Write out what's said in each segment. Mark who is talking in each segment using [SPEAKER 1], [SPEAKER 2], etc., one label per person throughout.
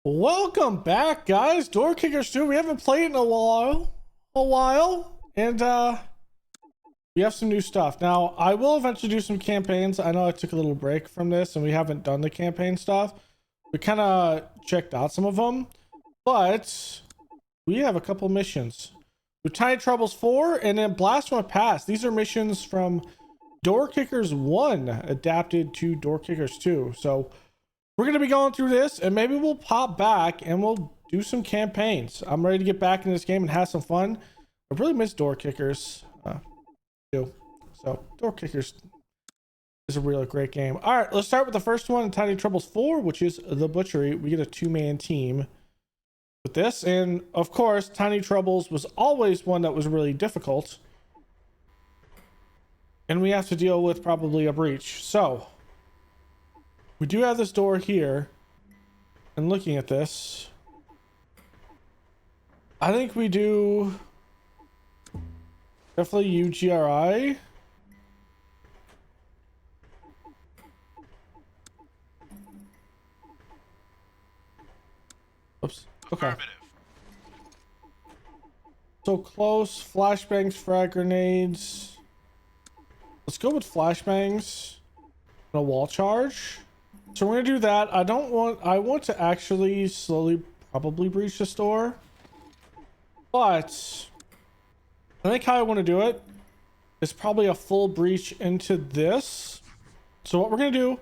[SPEAKER 1] Welcome back, guys. Door Kickers 2. We haven't played in a while, and we have some new stuff. Now, I will eventually do some campaigns. I know I took a little break from this, and we haven't done the campaign stuff. We kind of checked out some of them, but we have a couple missions. With Tiny Troubles 4 and then Blast from the Past. These are missions from Door Kickers 1 adapted to Door Kickers 2. So we're going to be going through this, and maybe we'll pop back and we'll do some campaigns. I'm ready to get back in this game and have some fun. I really miss Door Kickers too. So Door Kickers is a really great game. All right, let's start with the first one, Tiny Troubles 4, which is the Butchery. We get a 2-man team with this, and of course Tiny Troubles was always one that was really difficult, and we have to deal with probably a breach. So we do have this door here, and looking at this, I think we do definitely UGRI. Oops. Okay. So close, flashbangs, frag grenades. Let's go with flashbangs and a wall charge. So we're gonna do that. I want to actually slowly probably breach the store, but I think how I want to do it is probably a full breach into this. So what we're gonna do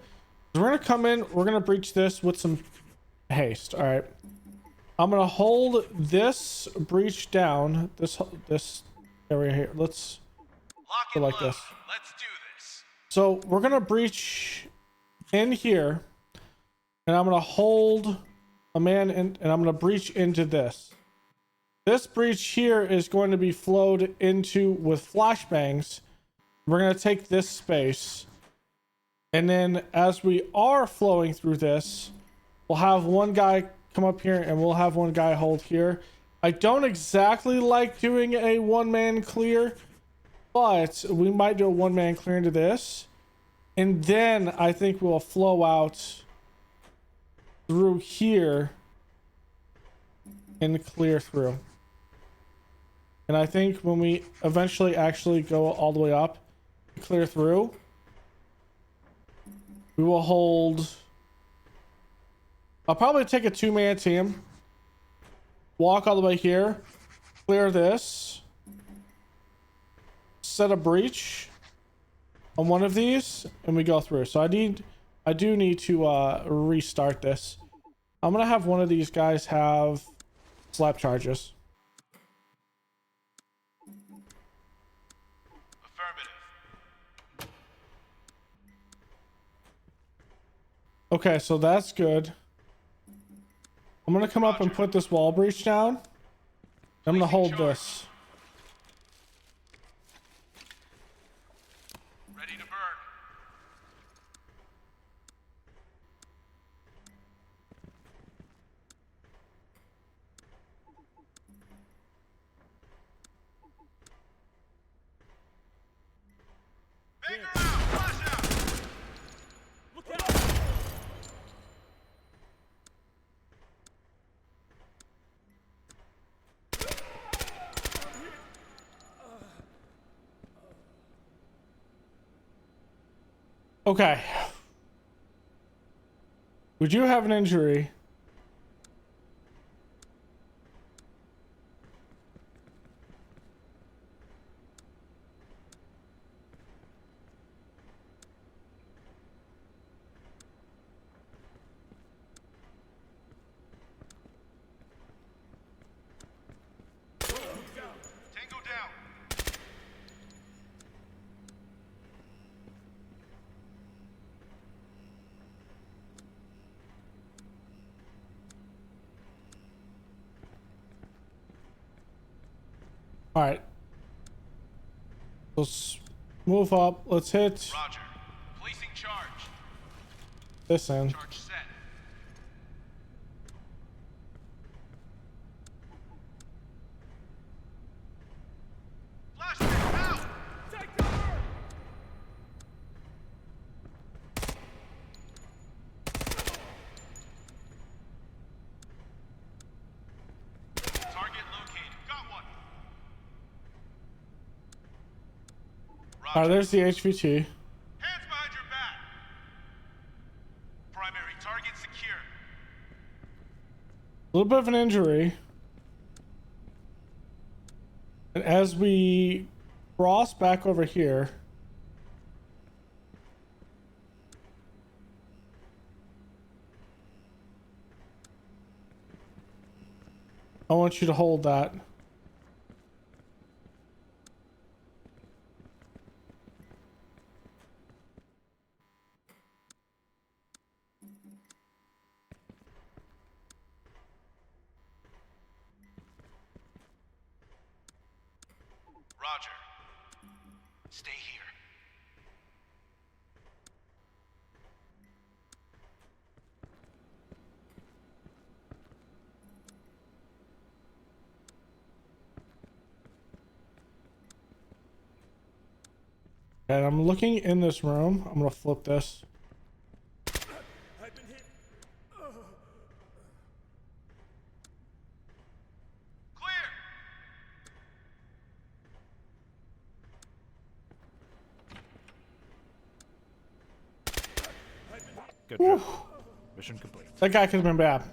[SPEAKER 1] is we're gonna come in, we're gonna breach this with some haste. All right, I'm gonna hold this breach down, this area here. Let's go like this.
[SPEAKER 2] Let's do this.
[SPEAKER 1] So we're gonna breach in here, and I'm gonna hold a man in, and I'm gonna breach into this. This breach here is going to be flowed into with flashbangs. We're gonna take this space, and then as we are flowing through this, we'll have one guy come up here and we'll have one guy hold here. I don't exactly like doing a one-man clear, but we might do a one-man clear into this, and then I think we'll flow out through here and clear through. And I think when we eventually actually go all the way up, clear through, we will hold. I'll probably take a 2-man team, walk all the way here, clear this, set a breach on one of these, and we go through. So I do need to restart this. I'm gonna have one of these guys have slap charges.
[SPEAKER 2] Affirmative.
[SPEAKER 1] Okay, so that's good. I'm gonna come up and put this wall breach down. I'm gonna hold this.
[SPEAKER 2] Ready to burn. Bigger out! Flash out! Look out!
[SPEAKER 1] Okay. Would you have an injury?
[SPEAKER 2] Tango down.
[SPEAKER 1] All right. Let's move up. Let's hit
[SPEAKER 2] Roger. Placing charge.
[SPEAKER 1] this in.
[SPEAKER 2] Charge set. Flashbang out! Take cover!
[SPEAKER 1] All right, there's the HVT.
[SPEAKER 2] Hands behind your back. Primary target secure.
[SPEAKER 1] A little bit of an injury. And as we cross back over here, I want you to hold that.
[SPEAKER 2] Roger. Stay here.
[SPEAKER 1] And I'm looking in this room. I'm gonna flip this.
[SPEAKER 3] I've been hit.
[SPEAKER 2] Clear.
[SPEAKER 3] Good job. Mission complete.
[SPEAKER 1] That guy could have been bad.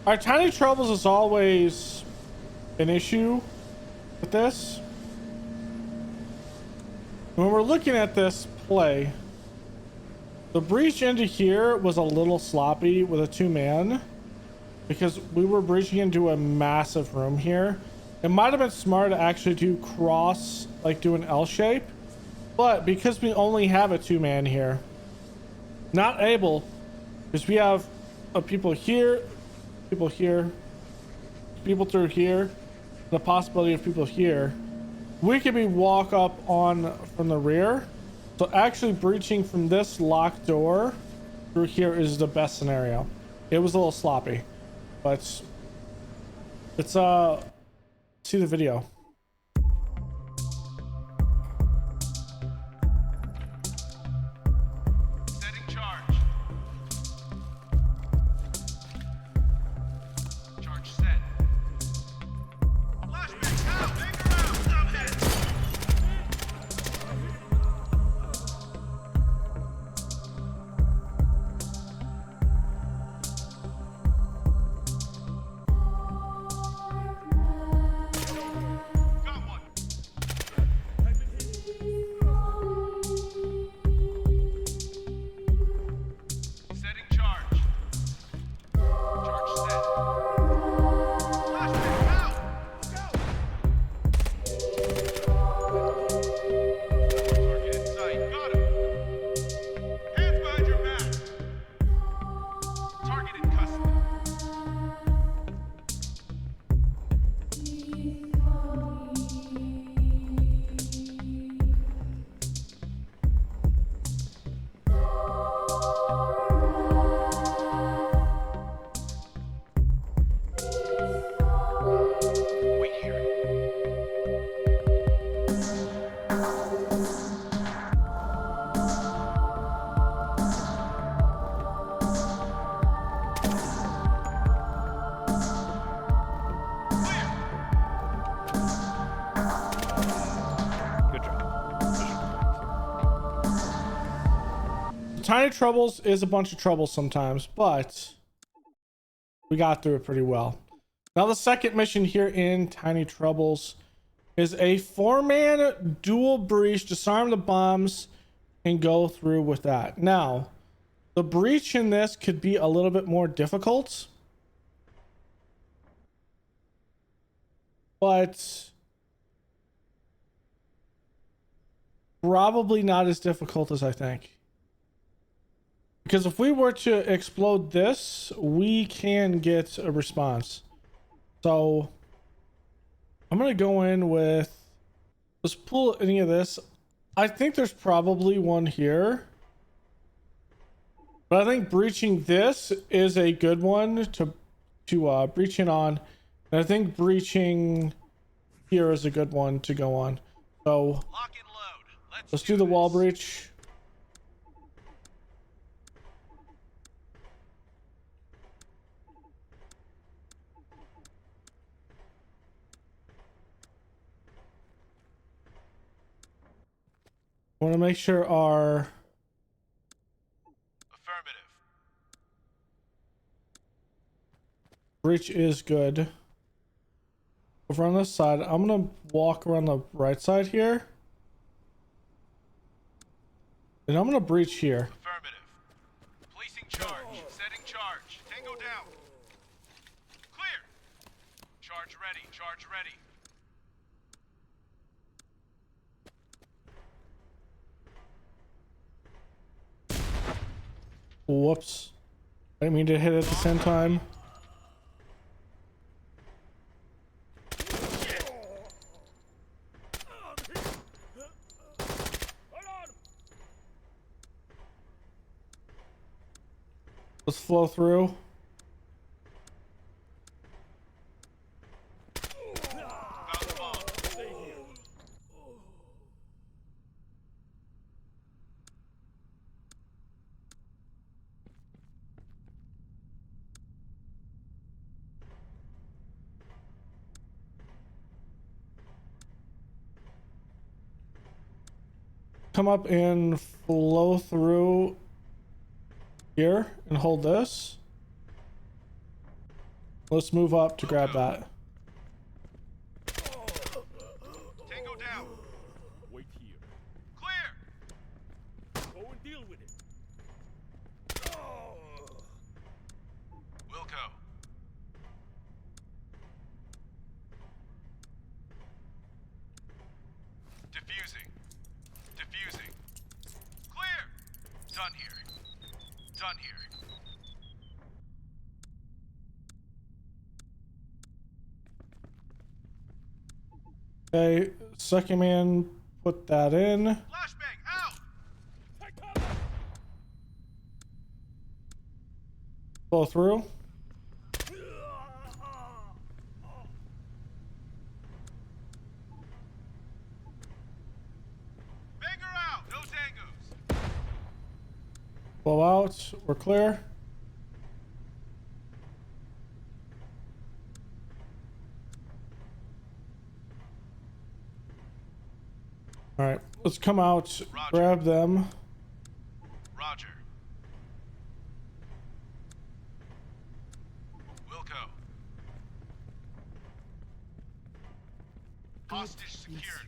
[SPEAKER 1] Our tiny troubles is always an issue with this. When we're looking at this play, the breach into here was a little sloppy with a 2-man because we were breaching into a massive room here. It might have been smart to actually do cross, like do an L shape, but because we only have a 2-man here, not able, because we have people here, people here, people through here, the possibility of people here. We could be walk up on from the rear. So actually breaching from this locked door through here is the best scenario. It was a little sloppy, but it's see the video.
[SPEAKER 2] Setting charge. Charge set. Flashbang out. Hang around. Stop it. Got one. Setting charge. Charge set. Flashbang out. Target in sight. Got him. Hands behind your back. Target in custody. Wait here. Clear.
[SPEAKER 3] Good job. Mission complete.
[SPEAKER 1] Tiny troubles is a bunch of trouble sometimes, but we got through it pretty well. Now the second mission here in Tiny Troubles is a 4-man dual breach, disarm the bombs and go through with that. Now, the breach in this could be a little bit more difficult, but probably not as difficult as I think. Because if we were to explode this, we can get a response. So I'm going to go in with, let's pull any of this. I think there's probably one here. But I think breaching this is a good one to breach in on. And I think breaching here is a good one to go on. So
[SPEAKER 2] Lock and load.
[SPEAKER 1] let's do the wall breach. I want to make sure our
[SPEAKER 2] Affirmative.
[SPEAKER 1] breach is good. Over on this side, I'm gonna walk around the right side here. And I'm gonna breach here.
[SPEAKER 2] Affirmative. Placing charge. Setting charge. Tango down. Clear. Charge ready. Charge ready.
[SPEAKER 1] Whoops. I didn't mean to hit it at the same time. Let's flow through.
[SPEAKER 2] Found the bomb.
[SPEAKER 1] Come up and flow through here and hold this. Let's move up to grab that.
[SPEAKER 2] Tango down.
[SPEAKER 3] Wait here.
[SPEAKER 2] Clear.
[SPEAKER 3] Go and deal with it.
[SPEAKER 2] Wilco. Diffusing. Diffusing. Clear. Done here. Done here.
[SPEAKER 1] Okay, second man, put that in.
[SPEAKER 2] Flashbang out.
[SPEAKER 3] Take cover.
[SPEAKER 1] Flow through.
[SPEAKER 2] Banger out. No tangos.
[SPEAKER 1] Flow out. We're clear. All right, let's come out,
[SPEAKER 2] Roger.
[SPEAKER 1] grab them.
[SPEAKER 2] Roger. Wilco. Hostage secured.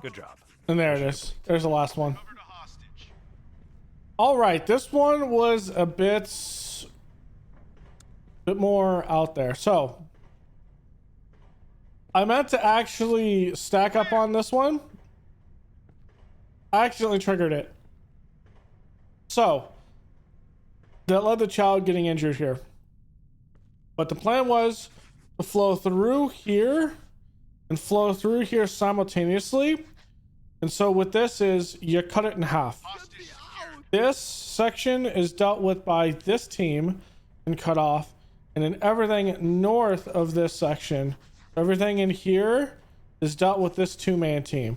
[SPEAKER 3] Good job.
[SPEAKER 1] And there it is. There's the last one.
[SPEAKER 2] Covered a hostage.
[SPEAKER 1] All right, this one was a bit more out there. So I meant to actually stack up on this one. I accidentally triggered it. So that led to Child getting injured here. But the plan was to flow through here and flow through here simultaneously. And so what this is, you cut it in half.
[SPEAKER 2] Hostage secured.
[SPEAKER 1] This section is dealt with by this team and cut off, and then everything north of this section, everything in here is dealt with this two-man team.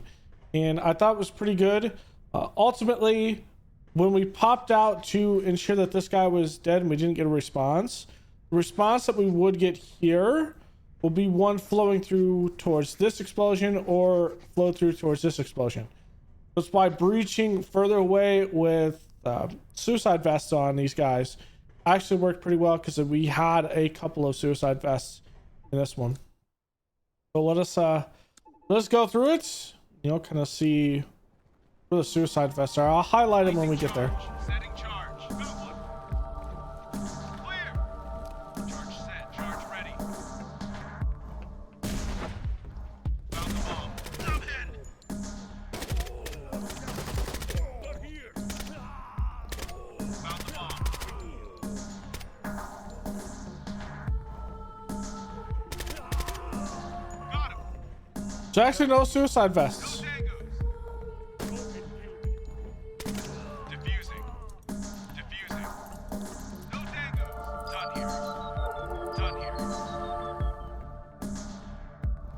[SPEAKER 1] And I thought it was pretty good. Ultimately, when we popped out to ensure that this guy was dead and we didn't get a response, the response that we would get here will be one flowing through towards this explosion or flow through towards this explosion. That's why breaching further away with suicide vests on these guys actually worked pretty well, because we had a couple of suicide vests in this one. So let's go through it. You know, kind of see where the suicide vests are. I'll highlight them when we get there.
[SPEAKER 2] Charge. Setting charge. Good one. Clear. Charge set. Charge ready. Found the bomb. I'm in.
[SPEAKER 3] They're here.
[SPEAKER 2] Found the bomb. Got him.
[SPEAKER 1] So actually no suicide vests.
[SPEAKER 2] No tangos. Diffusing. Diffusing. No tangos. Done here. Done here.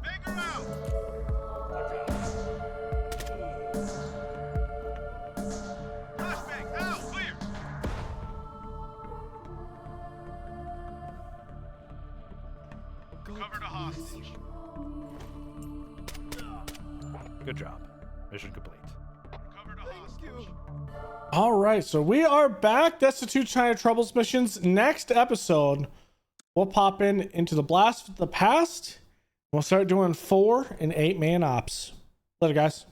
[SPEAKER 2] Banger out. Flashbang out. Clear. Covered a hostage.
[SPEAKER 3] Good job. Mission complete.
[SPEAKER 2] Recovered a hostage.
[SPEAKER 1] All right, so we are back. That's the 2 China Troubles missions. Next episode, we'll pop into the Blast of the Past. We'll start doing 4 and 8 man ops. Later, guys.